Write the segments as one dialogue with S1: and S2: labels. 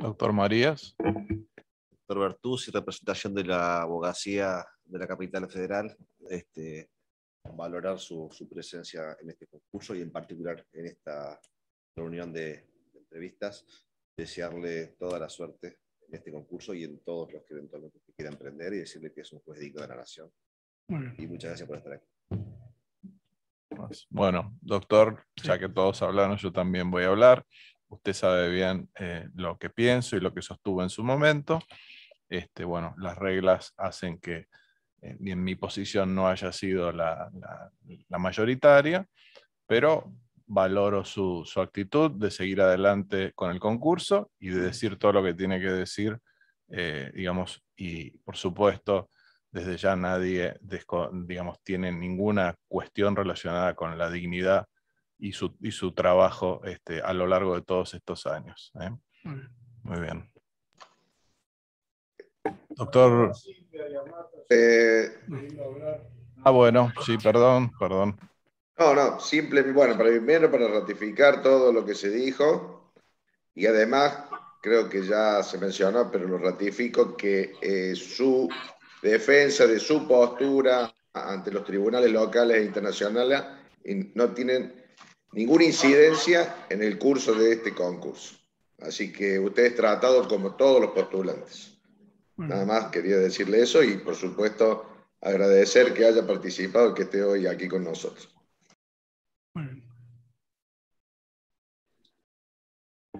S1: Doctor Marías.
S2: Doctor Bertuzzi, representación de la abogacía de la capital federal, valorar su presencia en este concurso y en particular en esta reunión de entrevistas, desearle toda la suerte en este concurso y en todos los que eventualmente quieran emprender y decirle que es un juez digno de la nación. Y muchas gracias por estar aquí.
S1: Bueno, doctor, ya que todos hablaron, yo también voy a hablar. Usted sabe bien lo que pienso y lo que sostuvo en su momento. Bueno, las reglas hacen que en mi posición no haya sido la mayoritaria, pero valoro su actitud de seguir adelante con el concurso y de decir todo lo que tiene que decir, digamos, y por supuesto, desde ya nadie, digamos, tiene ninguna cuestión relacionada con la dignidad y su trabajo a lo largo de todos estos años. Muy bien. Doctor. Bueno, sí, perdón.
S3: No, simple, bueno, primero para ratificar todo lo que se dijo y además creo que ya se mencionó, pero lo ratifico, que su defensa de su postura ante los tribunales locales e internacionales no tienen ninguna incidencia en el curso de este concurso. Así que usted es tratado como todos los postulantes. Nada más quería decirle eso y, por supuesto, agradecer que haya participado y que esté hoy aquí con nosotros.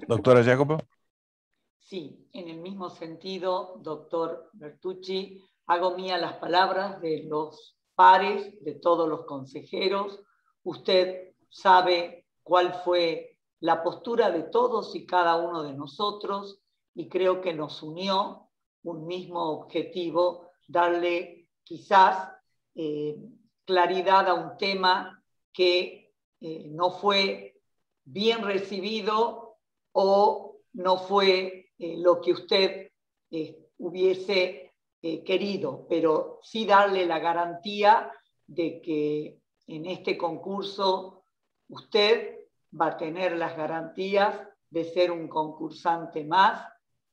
S1: Doctora Jacopo.
S4: Sí, en el mismo sentido, doctor Bertucci, hago mía las palabras de los pares, de todos los consejeros. Usted sabe cuál fue la postura de todos y cada uno de nosotros y creo que nos unió un mismo objetivo, darle quizás claridad a un tema que no fue bien recibido o no fue lo que usted hubiese querido, pero sí darle la garantía de que en este concurso usted va a tener las garantías de ser un concursante más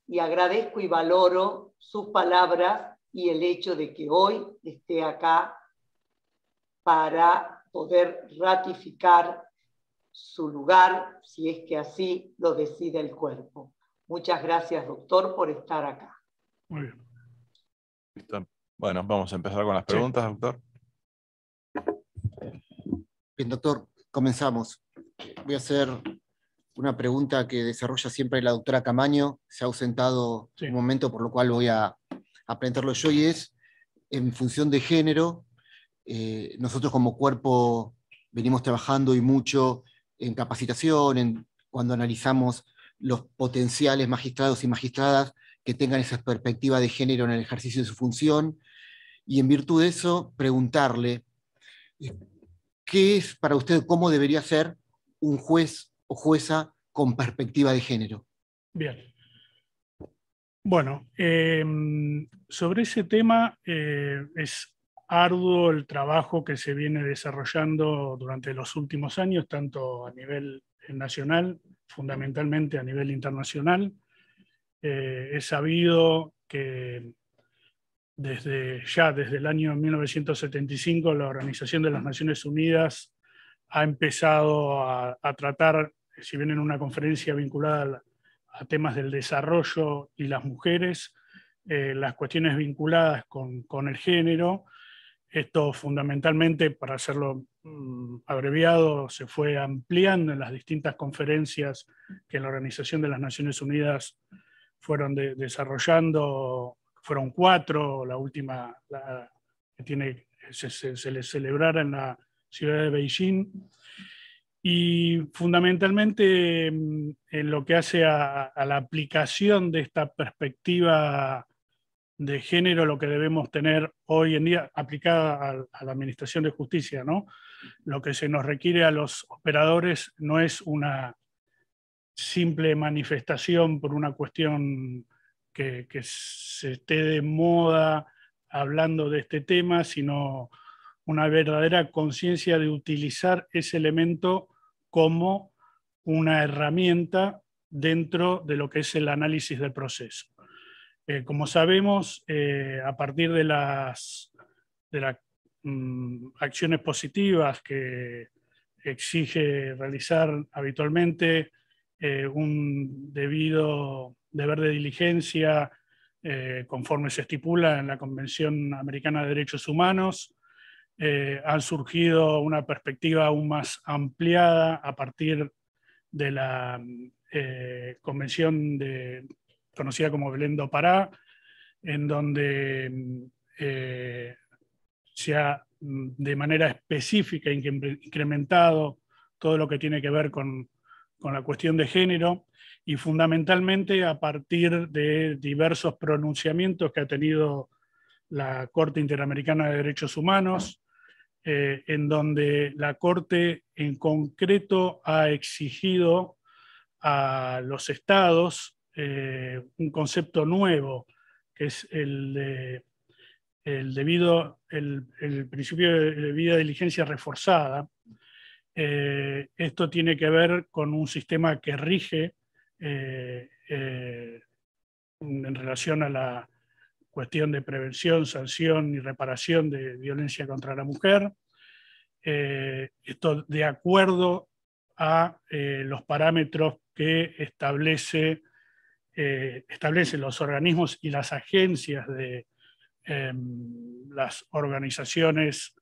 S4: y agradezco y valoro sus palabras y el hecho de que hoy esté acá para poder ratificar su lugar, si es que así lo decide el cuerpo. Muchas gracias, doctor, por estar acá.
S1: Muy bien. Listo. Bueno, vamos a empezar con las preguntas, sí. Doctor.
S5: Bien, doctor, comenzamos. Voy a hacer una pregunta que desarrolla siempre la doctora Camaño. Se ha ausentado un momento, por lo cual voy a aprenderlo yo, y es, en función de género, nosotros como cuerpo venimos trabajando y mucho en capacitación, cuando analizamos los potenciales magistrados y magistradas que tengan esa perspectiva de género en el ejercicio de su función, y en virtud de eso, preguntarle, ¿qué es para usted, cómo debería ser un juez o jueza con perspectiva de género?
S6: Bien. Bueno, sobre ese tema es arduo el trabajo que se viene desarrollando durante los últimos años, tanto a nivel nacional, fundamentalmente a nivel internacional. Es sabido que desde el año 1975 la Organización de las Naciones Unidas ha empezado a tratar, si bien en una conferencia vinculada a temas del desarrollo y las mujeres, las cuestiones vinculadas con el género. Esto fundamentalmente, para hacerlo abreviado, se fue ampliando en las distintas conferencias que la Organización de las Naciones Unidas fueron desarrollando. Fueron 4, la última que se les celebrara en la ciudad de Beijing. Y fundamentalmente en lo que hace a la aplicación de esta perspectiva de género, lo que debemos tener hoy en día aplicada a la Administración de Justicia, ¿no? Lo que se nos requiere a los operadores no es una simple manifestación por una cuestión que se esté de moda hablando de este tema, sino una verdadera conciencia de utilizar ese elemento como una herramienta dentro de lo que es el análisis del proceso. Como sabemos, a partir de las acciones positivas que exige realizar habitualmente un deber de diligencia conforme se estipula en la Convención Americana de Derechos Humanos, han surgido una perspectiva aún más ampliada a partir de la convención conocida como Belén do Pará, en donde se ha de manera específica incrementado todo lo que tiene que ver con la cuestión de género, y fundamentalmente a partir de diversos pronunciamientos que ha tenido la Corte Interamericana de Derechos Humanos, en donde la Corte en concreto ha exigido a los estados un concepto nuevo, que es el principio de debida diligencia reforzada. Esto tiene que ver con un sistema que rige en relación a la cuestión de prevención, sanción y reparación de violencia contra la mujer. Esto de acuerdo a los parámetros que establecen los organismos y las agencias de las organizaciones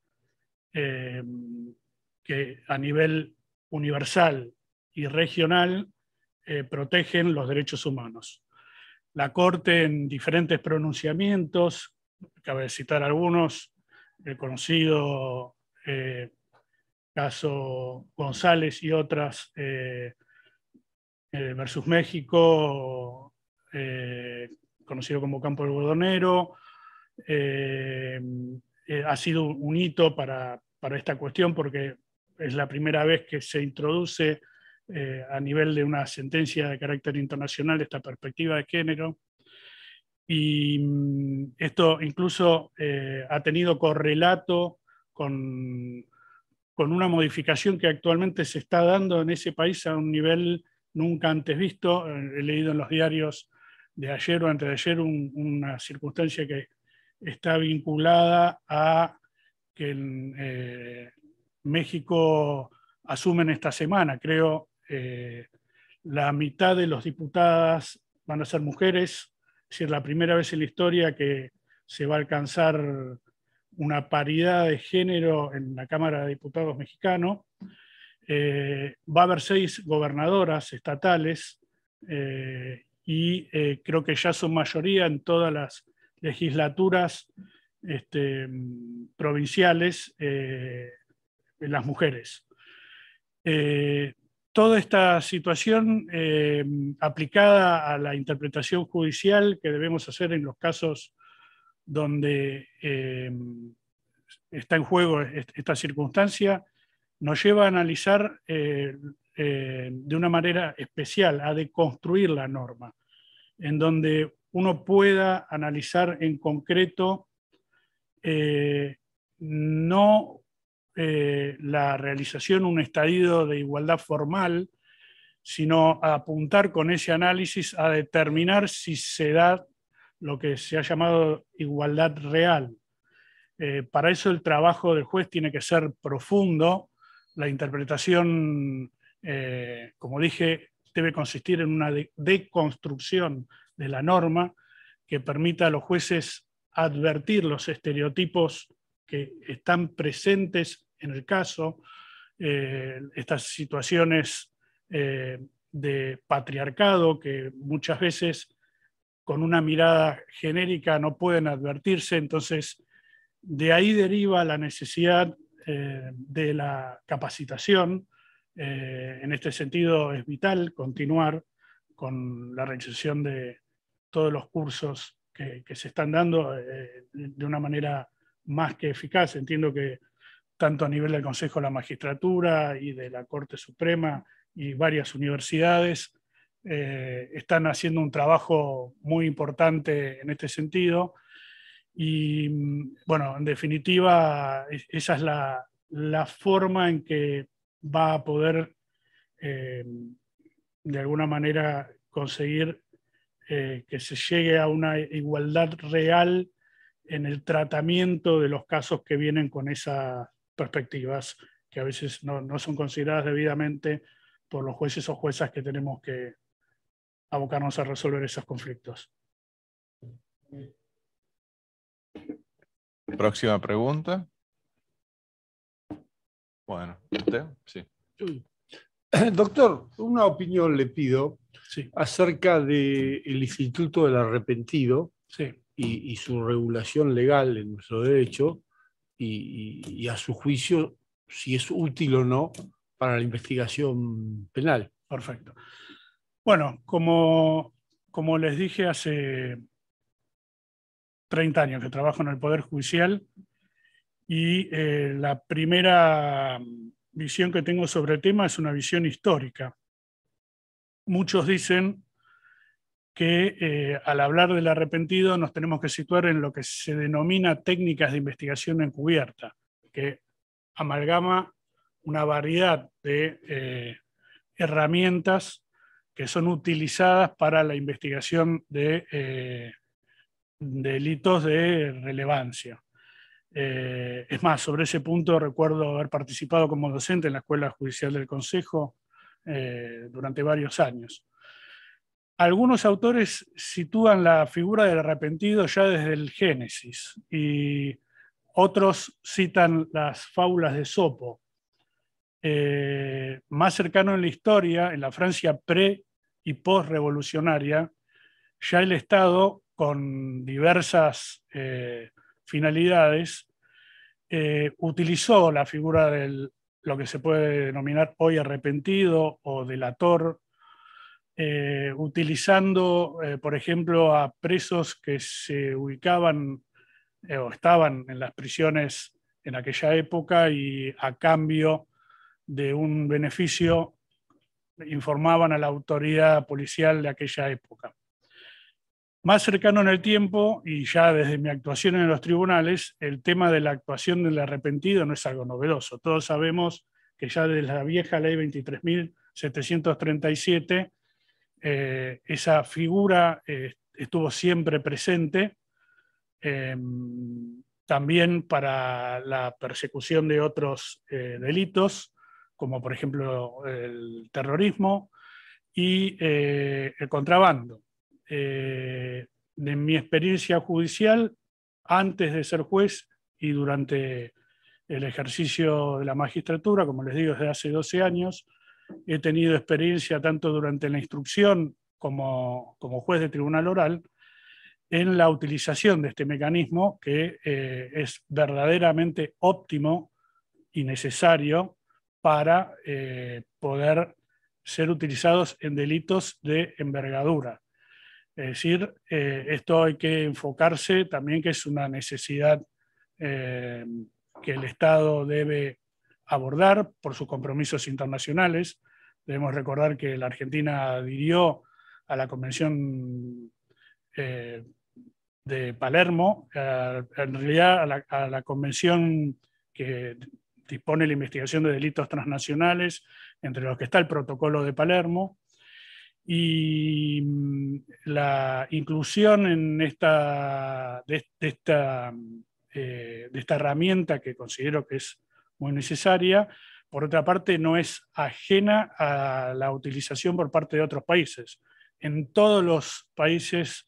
S6: que a nivel universal y regional protegen los derechos humanos. La Corte, en diferentes pronunciamientos, cabe citar algunos, el conocido caso González y otras versus México, conocido como Campo del Algodonero, ha sido un hito para esta cuestión, porque es la primera vez que se introduce a nivel de una sentencia de carácter internacional esta perspectiva de género, y esto incluso ha tenido correlato con una modificación que actualmente se está dando en ese país a un nivel nunca antes visto. He leído en los diarios de ayer o antes de ayer una circunstancia que está vinculada a que en México asumen esta semana, creo, la mitad de los diputadas van a ser mujeres, es decir, la primera vez en la historia que se va a alcanzar una paridad de género en la Cámara de Diputados mexicano. Va a haber 6 gobernadoras estatales y creo que ya son mayoría en todas las legislaturas provinciales las mujeres. Toda esta situación aplicada a la interpretación judicial que debemos hacer en los casos donde está en juego esta circunstancia, nos lleva a analizar de una manera especial, a deconstruir la norma, en donde uno pueda analizar en concreto no la realización, un estadio de igualdad formal, sino a apuntar con ese análisis a determinar si se da lo que se ha llamado igualdad real. Para eso el trabajo del juez tiene que ser profundo. La interpretación, como dije, debe consistir en una deconstrucción de la norma que permita a los jueces advertir los estereotipos que están presentes en el caso, estas situaciones de patriarcado que muchas veces con una mirada genérica no pueden advertirse. Entonces, de ahí deriva la necesidad de la capacitación. En este sentido es vital continuar con la realización de todos los cursos que se están dando de una manera más que eficaz. Entiendo que tanto a nivel del Consejo de la Magistratura y de la Corte Suprema y varias universidades están haciendo un trabajo muy importante en este sentido. Y bueno, en definitiva, esa es la forma en que va a poder de alguna manera conseguir que se llegue a una igualdad real en el tratamiento de los casos que vienen con esas perspectivas, que a veces no son consideradas debidamente por los jueces o juezas que tenemos que abocarnos a resolver esos conflictos.
S1: Próxima pregunta. Bueno, ¿usted? Sí.
S7: Doctor, una opinión le pido
S6: Sí.
S7: acerca del Instituto del Arrepentido
S6: Sí.
S7: y su regulación legal en nuestro derecho y a su juicio si es útil o no para la investigación penal.
S6: Perfecto. Bueno, como les dije, hace 30 años que trabajo en el Poder Judicial y la primera visión que tengo sobre el tema es una visión histórica. Muchos dicen que al hablar del arrepentido nos tenemos que situar en lo que se denomina técnicas de investigación encubierta, que amalgama una variedad de herramientas que son utilizadas para la investigación de delitos de relevancia. Es más, sobre ese punto recuerdo haber participado como docente en la Escuela Judicial del Consejo durante varios años. Algunos autores sitúan la figura del arrepentido ya desde el Génesis y otros citan las fábulas de Esopo. Más cercano en la historia, en la Francia pre- y post-revolucionaria, ya el Estado, con diversas finalidades, utilizó la figura de lo que se puede denominar hoy arrepentido o delator, utilizando, por ejemplo, a presos que se ubicaban o estaban en las prisiones en aquella época y a cambio de un beneficio informaban a la autoridad policial de aquella época. Más cercano en el tiempo, y ya desde mi actuación en los tribunales, el tema de la actuación del arrepentido no es algo novedoso. Todos sabemos que ya desde la vieja ley 23.737 esa figura estuvo siempre presente, también para la persecución de otros delitos, como por ejemplo el terrorismo y el contrabando. De mi experiencia judicial, antes de ser juez y durante el ejercicio de la magistratura, como les digo, desde hace 12 años, he tenido experiencia tanto durante la instrucción como juez de tribunal oral en la utilización de este mecanismo que es verdaderamente óptimo y necesario para poder ser utilizados en delitos de envergadura. Es decir, esto hay que enfocarse también que es una necesidad que el Estado debe abordar por sus compromisos internacionales. Debemos recordar que la Argentina adhirió a la Convención de Palermo, en realidad a la Convención que dispone la investigación de delitos transnacionales, entre los que está el Protocolo de Palermo, y la inclusión en de esta herramienta que considero que es muy necesaria, por otra parte no es ajena a la utilización por parte de otros países. En todos los países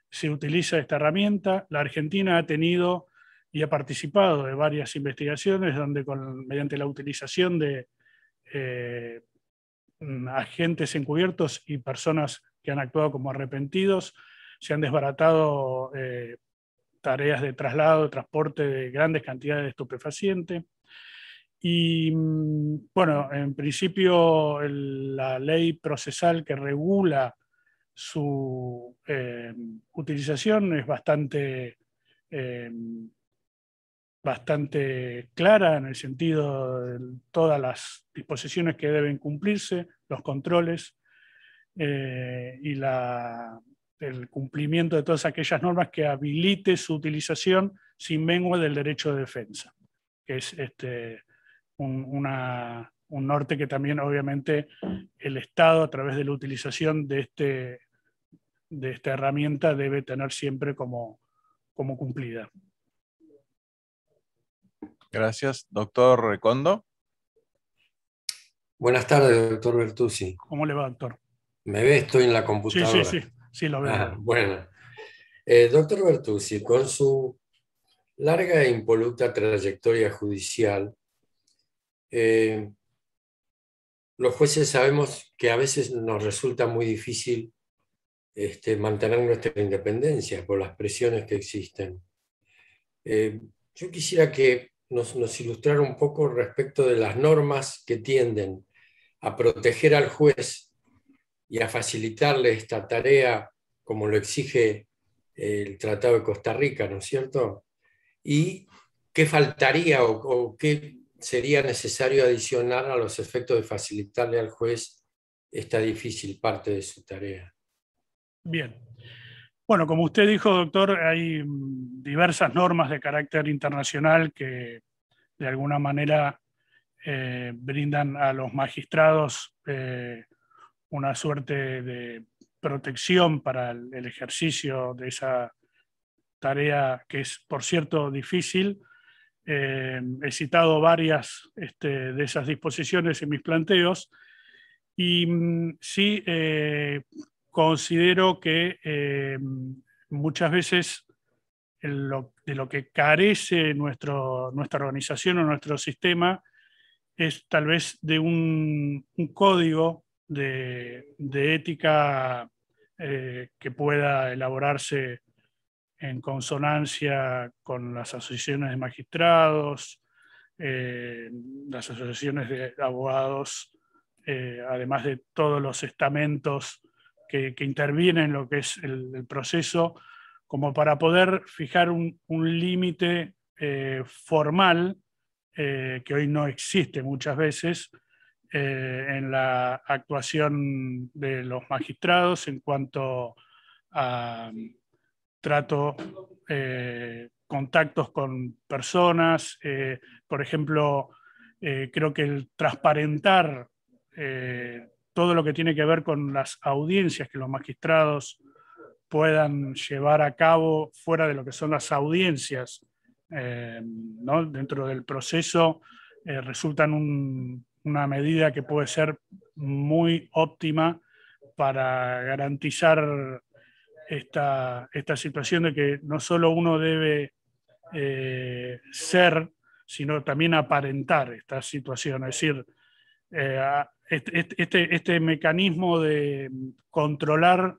S6: se utiliza esta herramienta. La Argentina ha tenido y ha participado de varias investigaciones donde mediante la utilización de agentes encubiertos y personas que han actuado como arrepentidos, se han desbaratado tareas de traslado, de transporte de grandes cantidades de estupefacientes. Y bueno, en principio la ley procesal que regula su utilización es bastante clara en el sentido de todas las disposiciones que deben cumplirse, los controles y el cumplimiento de todas aquellas normas que habilite su utilización sin mengua del derecho de defensa, que es una un norte que también obviamente el Estado, a través de la utilización de esta herramienta, debe tener siempre como cumplida.
S1: Gracias. Doctor Recondo.
S8: Buenas tardes, doctor Bertuzzi.
S6: ¿Cómo le va, doctor?
S8: ¿Me ve? Estoy en la computadora.
S6: Sí, lo veo.
S8: Bueno. Doctor Bertuzzi, con su larga e impoluta trayectoria judicial, los jueces sabemos que a veces nos resulta muy difícil mantener nuestra independencia por las presiones que existen. Yo quisiera que nos ilustrara un poco respecto de las normas que tienden a proteger al juez y a facilitarle esta tarea como lo exige el Tratado de Costa Rica, ¿no es cierto? Y qué faltaría o qué sería necesario adicionar a los efectos de facilitarle al juez esta difícil parte de su tarea.
S6: Bien. Bueno, como usted dijo, doctor, hay diversas normas de carácter internacional que de alguna manera brindan a los magistrados una suerte de protección para el ejercicio de esa tarea que es, por cierto, difícil. He citado varias de esas disposiciones en mis planteos y sí considero que muchas veces de lo que carece nuestra organización o nuestro sistema es tal vez de un código de ética que pueda elaborarse en consonancia con las asociaciones de magistrados, las asociaciones de abogados, además de todos los estamentos que intervienen en lo que es el proceso, como para poder fijar un límite formal que hoy no existe muchas veces en la actuación de los magistrados en cuanto a trato, contactos con personas, por ejemplo, creo que el transparentar todo lo que tiene que ver con las audiencias que los magistrados puedan llevar a cabo fuera de lo que son las audiencias, ¿no? Dentro del proceso, resultan una medida que puede ser muy óptima para garantizar esta situación de que no solo uno debe ser, sino también aparentar esta situación. Es decir, este mecanismo de controlar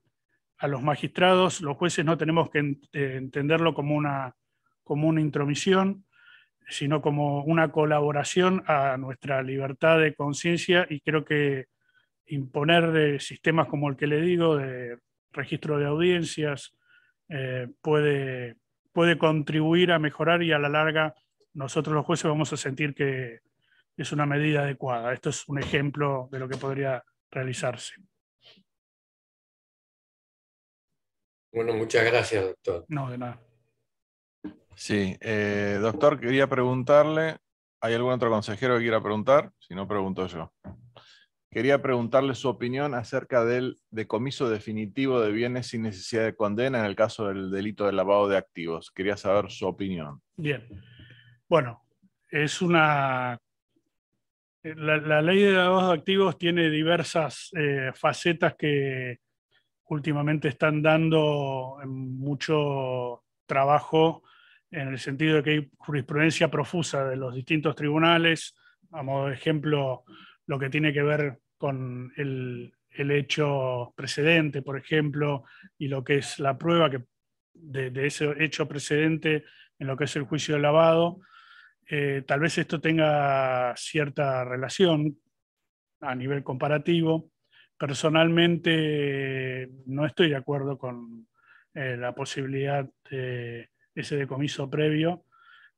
S6: a los magistrados, los jueces no tenemos que entenderlo como una intromisión, sino como una colaboración a nuestra libertad de conciencia, y creo que imponer sistemas como el que le digo, de registro de audiencias, puede contribuir a mejorar, y a la larga nosotros los jueces vamos a sentir que es una medida adecuada. Esto es un ejemplo de lo que podría realizarse.
S8: Bueno, muchas gracias, doctor.
S6: No, de nada.
S1: Sí, doctor, quería preguntarle, ¿hay algún otro consejero que quiera preguntar? Si no, pregunto yo. Quería preguntarle su opinión acerca del decomiso definitivo de bienes sin necesidad de condena en el caso del delito de lavado de activos. Quería saber su opinión.
S6: Bien. Bueno, es la ley de lavado de activos tiene diversas facetas que últimamente están dando mucho trabajo, en el sentido de que hay jurisprudencia profusa de los distintos tribunales. A modo de ejemplo, lo que tiene que ver con el hecho precedente, por ejemplo, y lo que es la prueba de ese hecho precedente en lo que es el juicio de lavado. Tal vez esto tenga cierta relación a nivel comparativo. Personalmente no estoy de acuerdo con la posibilidad de ese decomiso previo.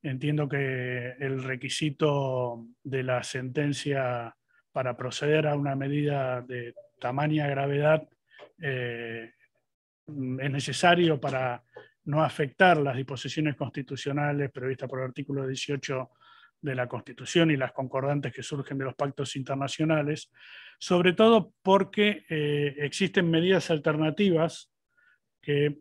S6: Entiendo que el requisito de la sentencia para proceder a una medida de tamaña gravedad es necesario para no afectar las disposiciones constitucionales previstas por el artículo 18 de la Constitución y las concordantes que surgen de los pactos internacionales, sobre todo porque existen medidas alternativas que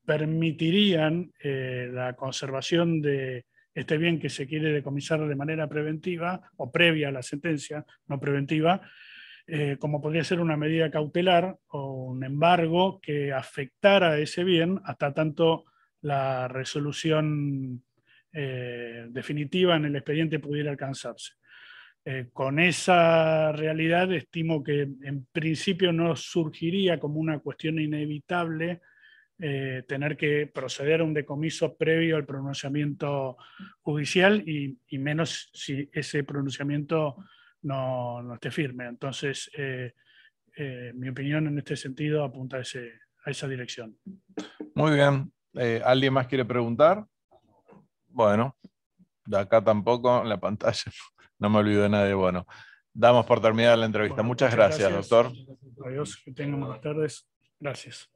S6: permitirían la conservación de este bien que se quiere decomisar de manera preventiva o previa a la sentencia, no preventiva, como podría ser una medida cautelar o un embargo que afectara ese bien hasta tanto la resolución definitiva en el expediente pudiera alcanzarse. Con esa realidad estimo que en principio no surgiría como una cuestión inevitable tener que proceder a un decomiso previo al pronunciamiento judicial y menos si ese pronunciamiento no esté firme. Entonces, mi opinión en este sentido apunta a esa dirección.
S1: Muy bien. ¿Alguien más quiere preguntar? Bueno, de acá tampoco, en la pantalla no me olvido de nadie. Bueno, damos por terminada la entrevista.
S6: Bueno,
S1: muchas gracias, doctor.
S6: Adiós, que tengan buenas tardes. Gracias.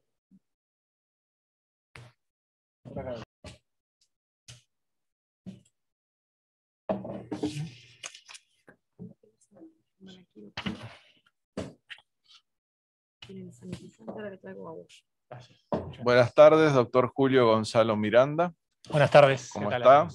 S1: Buenas tardes, doctor Julio Gonzalo Miranda.
S9: Buenas tardes.
S1: ¿Cómo está?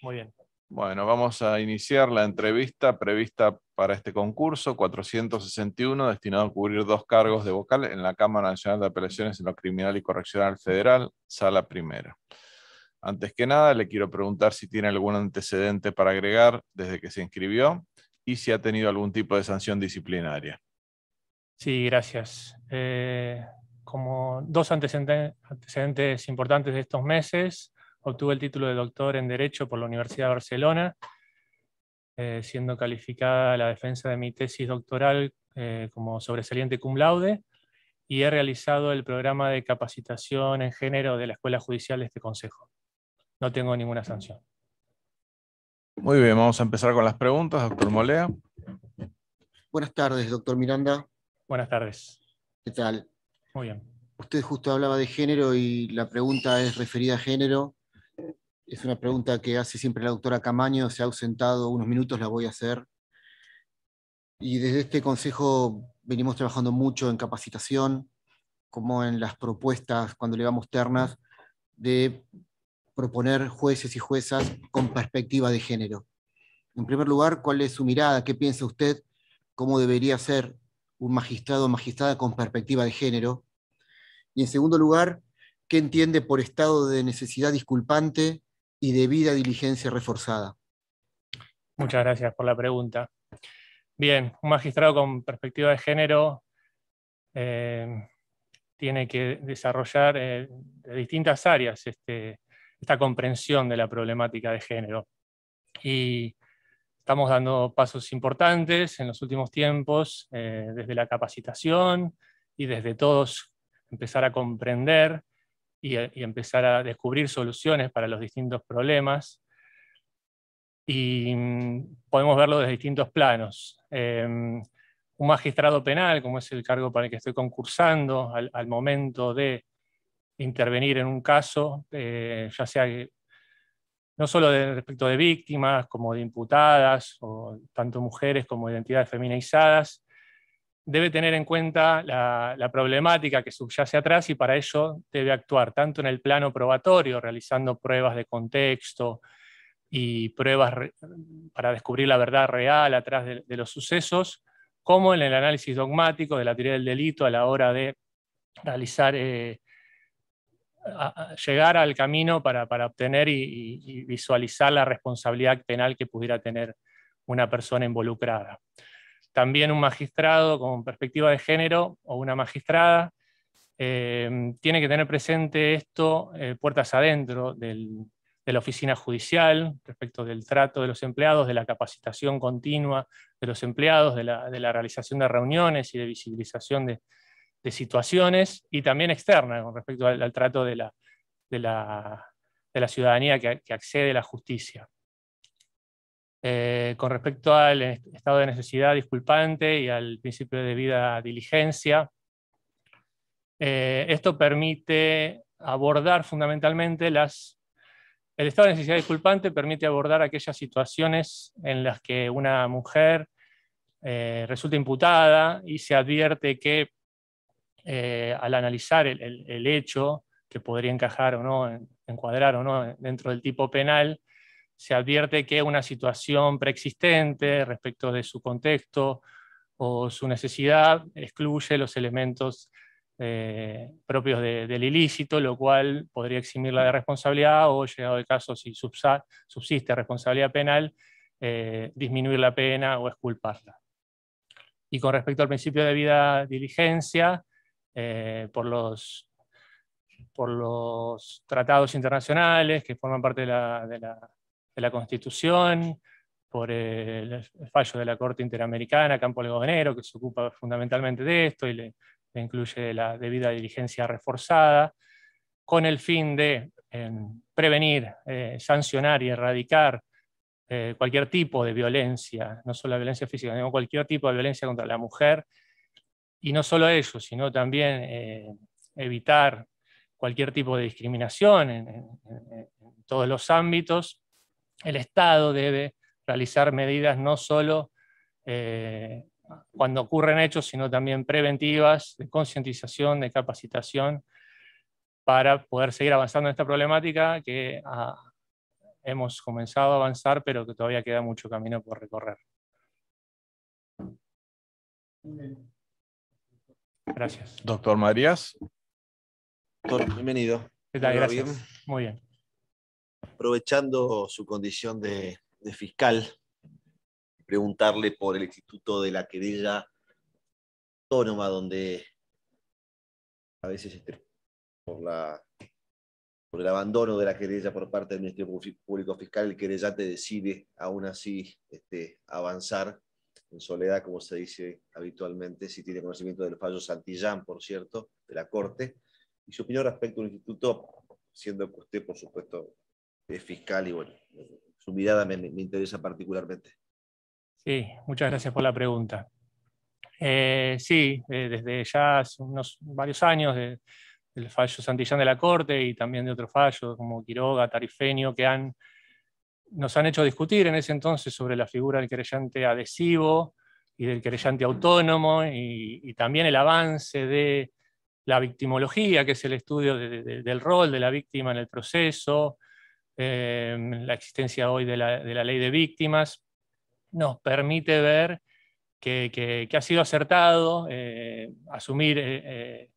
S9: Muy bien.
S1: Bueno, vamos a iniciar la entrevista prevista para este concurso 461, destinado a cubrir 2 cargos de vocal en la Cámara Nacional de Apelaciones en lo Criminal y Correccional Federal, Sala Primera. Antes que nada, le quiero preguntar si tiene algún antecedente para agregar desde que se inscribió y si ha tenido algún tipo de sanción disciplinaria.
S9: Sí, gracias. Como 2 antecedentes importantes de estos meses, obtuve el título de doctor en Derecho por la Universidad de Barcelona, siendo calificada la defensa de mi tesis doctoral como sobresaliente cum laude, y he realizado el programa de capacitación en género de la Escuela Judicial de este Consejo. No tengo ninguna sanción.
S1: Muy bien, vamos a empezar con las preguntas, doctor Molea.
S5: Buenas tardes, doctor Miranda.
S9: Buenas tardes.
S5: ¿Qué tal?
S9: Muy bien.
S5: Usted justo hablaba de género y la pregunta es referida a género. Es una pregunta que hace siempre la doctora Camaño, se ha ausentado unos minutos, la voy a hacer. Y desde este consejo venimos trabajando mucho en capacitación, como en las propuestas, cuando le damos ternas, de proponer jueces y juezas con perspectiva de género. En primer lugar, ¿cuál es su mirada? ¿Qué piensa usted? ¿Cómo debería ser un magistrado o magistrada con perspectiva de género? Y en segundo lugar, ¿qué entiende por estado de necesidad disculpante y debida diligencia reforzada?
S9: Muchas gracias por la pregunta. Bien, un magistrado con perspectiva de género tiene que desarrollar de distintas áreas esta comprensión de la problemática de género. Y estamos dando pasos importantes en los últimos tiempos, desde la capacitación y desde todos empezar a comprender y empezar a descubrir soluciones para los distintos problemas. Y podemos verlo desde distintos planos. Un magistrado penal, como es el cargo para el que estoy concursando, al momento de intervenir en un caso, ya sea no solo respecto de víctimas, como de imputadas, o tanto mujeres como identidades feminizadas, debe tener en cuenta la problemática que subyace atrás y para ello debe actuar tanto en el plano probatorio, realizando pruebas de contexto y pruebas para descubrir la verdad real atrás de los sucesos, como en el análisis dogmático de la teoría del delito a la hora de realizar, llegar al camino para obtener y visualizar la responsabilidad penal que pudiera tener una persona involucrada. También un magistrado con perspectiva de género o una magistrada tiene que tener presente esto puertas adentro de la oficina judicial, respecto del trato de los empleados, de la capacitación continua de los empleados, de la realización de reuniones y de visibilización de situaciones, y también externa, con respecto al trato de la ciudadanía que accede a la justicia. Con respecto al estado de necesidad disculpante y al principio de debida diligencia, esto permite abordar fundamentalmente las El estado de necesidad disculpante permite abordar aquellas situaciones en las que una mujer resulta imputada y se advierte que al analizar el hecho, que podría encajar o no, encuadrar o no dentro del tipo penal, se advierte que una situación preexistente respecto de su contexto o su necesidad excluye los elementos propios del ilícito, lo cual podría eximirla de responsabilidad o, llegado el caso, si subsiste responsabilidad penal, disminuir la pena o exculparla. Y con respecto al principio de debida diligencia, por los tratados internacionales que forman parte de la Constitución, por el fallo de la Corte Interamericana, Campo Algodonero, que se ocupa fundamentalmente de esto y le incluye la debida diligencia reforzada, con el fin de prevenir, sancionar y erradicar cualquier tipo de violencia, no solo la violencia física, sino cualquier tipo de violencia contra la mujer, y no solo eso, sino también evitar cualquier tipo de discriminación en todos los ámbitos. El Estado debe realizar medidas no solo cuando ocurren hechos, sino también preventivas, de concientización, de capacitación, para poder seguir avanzando en esta problemática que hemos comenzado a avanzar, pero que todavía queda mucho camino por recorrer. Gracias.
S1: Doctor Marías.
S2: Doctor, bienvenido.
S9: ¿Qué tal? Gracias.
S2: Bien.
S9: Muy bien.
S2: Aprovechando su condición de fiscal, preguntarle por el Instituto de la Querella Autónoma, donde a veces por el abandono de la querella por parte del Ministerio Público Fiscal, el querellante decide aún así avanzar en soledad, como se dice habitualmente, si tiene conocimiento del fallo Santillán, por cierto, de la Corte, y su opinión respecto al Instituto, siendo que usted, por supuesto, es fiscal, y bueno, su mirada me interesa particularmente.
S9: Sí, muchas gracias por la pregunta. Sí, desde ya hace varios años del fallo Santillán de la Corte y también de otros fallos como Quiroga, Tarifeño, que nos han hecho discutir en ese entonces sobre la figura del querellante adhesivo y del querellante autónomo, y también el avance de la victimología, que es el estudio del rol de la víctima en el proceso, la existencia hoy de la ley de víctimas, nos permite ver que ha sido acertado asumir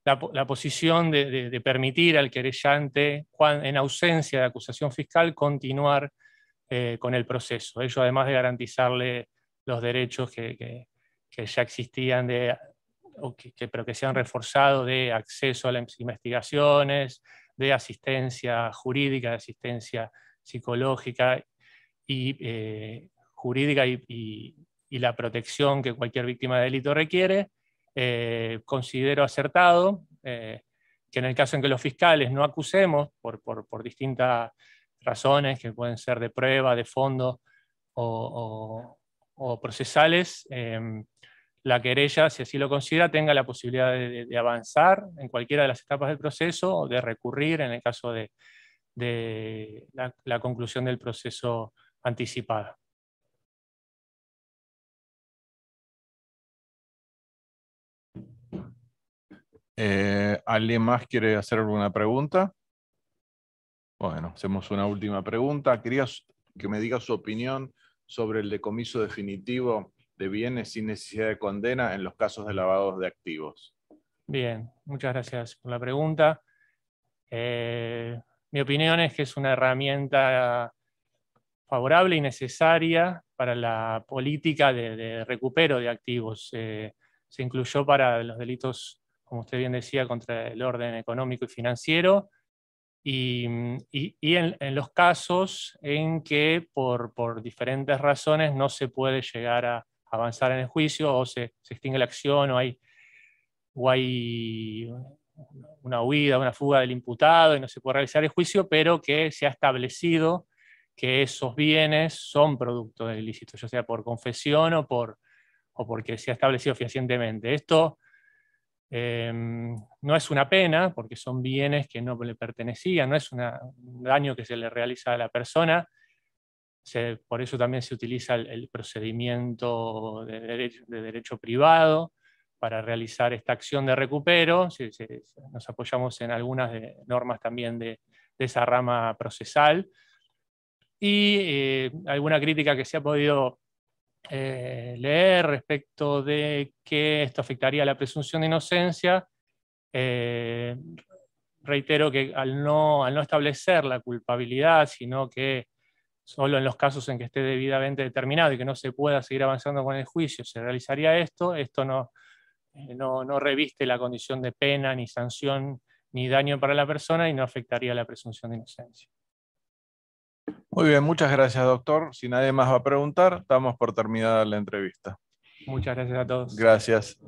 S9: la posición de permitir al querellante, en ausencia de acusación fiscal, continuar con el proceso. Ello además de garantizarle los derechos que ya existían, pero que se han reforzado, de acceso a las investigaciones, de asistencia jurídica, de asistencia psicológica y jurídica y la protección que cualquier víctima de delito requiere. Considero acertado que en el caso en que los fiscales no acusemos por distintas razones, que pueden ser de prueba, de fondo o procesales, la querella, si así lo considera, tenga la posibilidad de avanzar en cualquiera de las etapas del proceso o de recurrir en el caso de la conclusión del proceso anticipada.
S1: ¿Alguien más quiere hacer alguna pregunta? Bueno, hacemos una última pregunta. Quería que me diga su opinión sobre el decomiso definitivo de bienes sin necesidad de condena en los casos de lavados de activos.
S9: Bien, muchas gracias por la pregunta. Mi opinión es que es una herramienta favorable y necesaria para la política de recupero de activos. Se incluyó para los delitos, como usted bien decía, contra el orden económico y financiero, y en los casos en que por diferentes razones no se puede llegar a avanzar en el juicio, o se extingue la acción, o hay una huida, una fuga del imputado y no se puede realizar el juicio, pero que se ha establecido que esos bienes son producto del ilícito, ya sea por confesión o porque se ha establecido fehacientemente. Esto No es una pena, porque son bienes que no le pertenecían, no es un daño que se le realiza a la persona. Por eso también se utiliza el procedimiento de derecho privado para realizar esta acción de recupero. Nos apoyamos en algunas normas también de esa rama procesal. Y alguna crítica que se ha podido leer respecto de que esto afectaría a la presunción de inocencia. Reitero que al no establecer la culpabilidad, sino que solo en los casos en que esté debidamente determinado y que no se pueda seguir avanzando con el juicio se realizaría esto no reviste la condición de pena, ni sanción, ni daño para la persona y no afectaría la presunción de inocencia.
S1: Muy bien, muchas gracias, doctor. Si nadie más va a preguntar, damos por terminada la entrevista.
S9: Muchas gracias a todos.
S1: Gracias.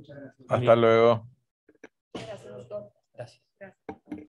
S1: Hasta luego.
S10: Gracias, doctor.
S9: Gracias.